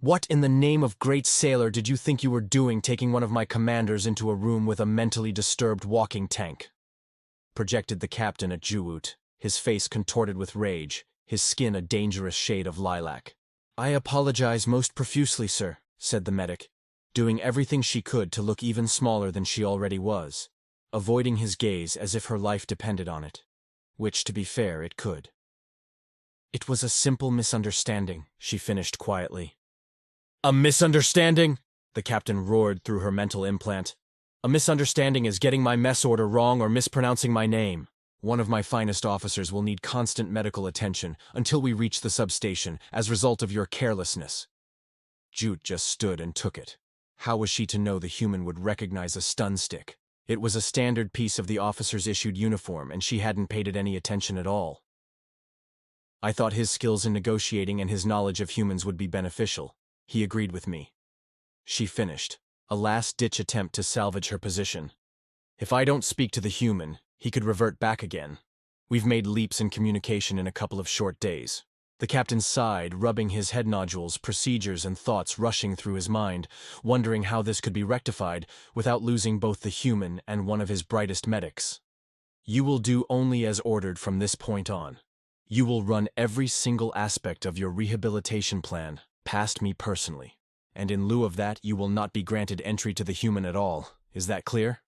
What in the name of Great Salar did you think you were doing taking one of my commanders into a room with a mentally disturbed walking tank? Projected the captain at Juwoot, his face contorted with rage, his skin a dangerous shade of lilac. I apologize most profusely, sir, said the medic, doing everything she could to look even smaller than she already was, avoiding his gaze as if her life depended on it, which, to be fair, it could. It was a simple misunderstanding, she finished quietly. A misunderstanding? The captain roared through her mental implant. A misunderstanding is getting my mess order wrong or mispronouncing my name. One of my finest officers will need constant medical attention until we reach the substation as a result of your carelessness. Jute just stood and took it. How was she to know the human would recognize a stun stick? It was a standard piece of the officer's issued uniform, and she hadn't paid it any attention at all. I thought his skills in negotiating and his knowledge of humans would be beneficial. He agreed with me. She finished, a last-ditch attempt to salvage her position. If I don't speak to the human, he could revert back again. We've made leaps in communication in a couple of short days. The captain sighed, rubbing his head nodules, procedures and thoughts rushing through his mind, wondering how this could be rectified without losing both the human and one of his brightest medics. You will do only as ordered from this point on. You will run every single aspect of your rehabilitation plan past me personally, and in lieu of that you will not be granted entry to the human at all. Is that clear?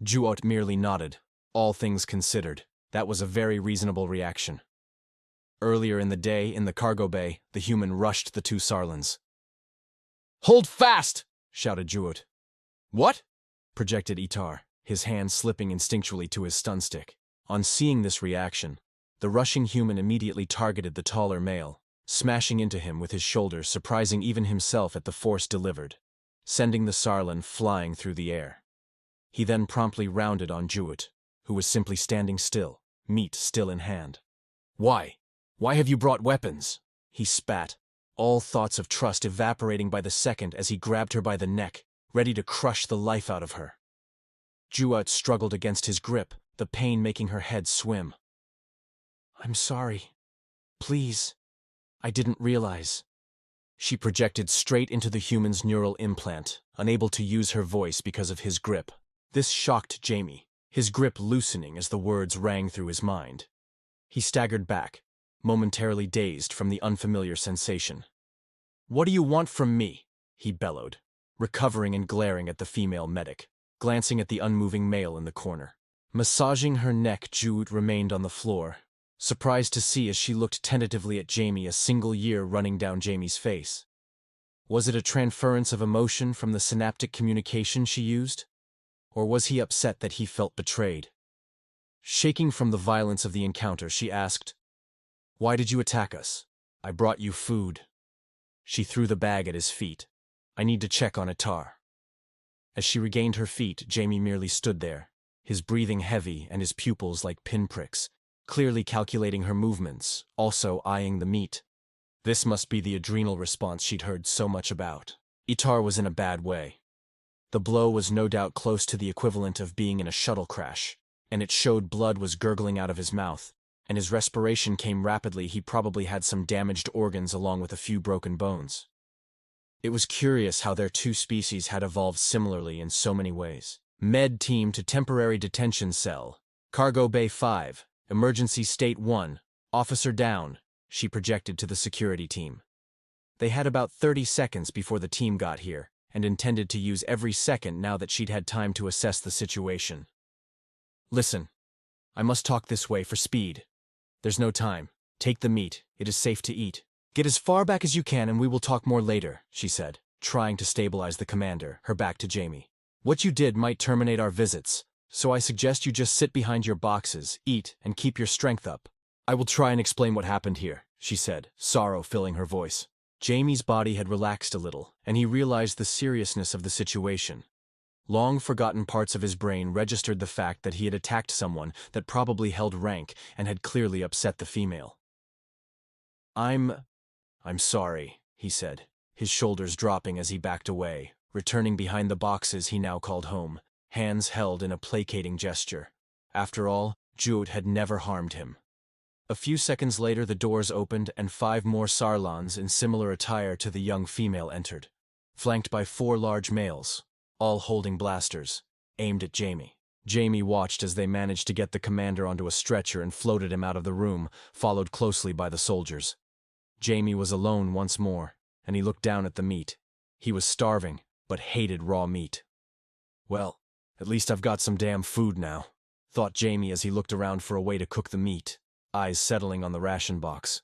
Juot merely nodded. All things considered, that was a very reasonable reaction. Earlier in the day, in the cargo bay, the human rushed the two Sarlans. "Hold fast!" shouted Juot. "What?" projected Itar, his hand slipping instinctually to his stun stick. On seeing this reaction, the rushing human immediately targeted the taller male, smashing into him with his shoulders, surprising even himself at the force delivered, sending the Sarlan flying through the air. He then promptly rounded on Juot, who was simply standing still, meat still in hand. "Why? Why have you brought weapons?" he spat, all thoughts of trust evaporating by the second as he grabbed her by the neck, ready to crush the life out of her. Juot struggled against his grip, the pain making her head swim. "I'm sorry. Please. I didn't realize." She projected straight into the human's neural implant, unable to use her voice because of his grip. This shocked Jamie, his grip loosening as the words rang through his mind. He staggered back, momentarily dazed from the unfamiliar sensation. "What do you want from me?" he bellowed, recovering and glaring at the female medic, glancing at the unmoving male in the corner. Massaging her neck, Jude remained on the floor, surprised to see as she looked tentatively at Jamie, a single year running down Jamie's face. Was it a transference of emotion from the synaptic communication she used? Or was he upset that he felt betrayed? Shaking from the violence of the encounter, she asked, "Why did you attack us?" "I brought you food." She threw the bag at his feet. "I need to check on Itar." As she regained her feet, Jamie merely stood there, his breathing heavy and his pupils like pinpricks, clearly calculating her movements, also eyeing the meat. This must be the adrenal response she'd heard so much about. Itar was in a bad way. The blow was no doubt close to the equivalent of being in a shuttle crash, and it showed blood was gurgling out of his mouth, and his respiration came rapidly. He probably had some damaged organs along with a few broken bones. It was curious how their two species had evolved similarly in so many ways. Med team to temporary detention cell. Cargo Bay 5, emergency state 1, officer down, she projected to the security team. They had about 30 seconds before the team got here, and intended to use every second now that she'd had time to assess the situation. "Listen, I must talk this way for speed. There's no time. Take the meat, it is safe to eat. Get as far back as you can and we will talk more later," she said, trying to stabilize the commander, her back to Jamie. "What you did might terminate our visits, so I suggest you just sit behind your boxes, eat, and keep your strength up. I will try and explain what happened here," she said, sorrow filling her voice. Jamie's body had relaxed a little, and he realized the seriousness of the situation. Long-forgotten parts of his brain registered the fact that he had attacked someone that probably held rank and had clearly upset the female. I'm sorry," he said, his shoulders dropping as he backed away, returning behind the boxes he now called home, hands held in a placating gesture. After all, Jude had never harmed him. A few seconds later the doors opened and 5 more Sarlons in similar attire to the young female entered, flanked by 4 large males, all holding blasters, aimed at Jamie. Jamie watched as they managed to get the commander onto a stretcher and floated him out of the room, followed closely by the soldiers. Jamie was alone once more, and he looked down at the meat. He was starving, but hated raw meat. Well, at least I've got some damn food now, thought Jamie as he looked around for a way to cook the meat, eyes settling on the ration box.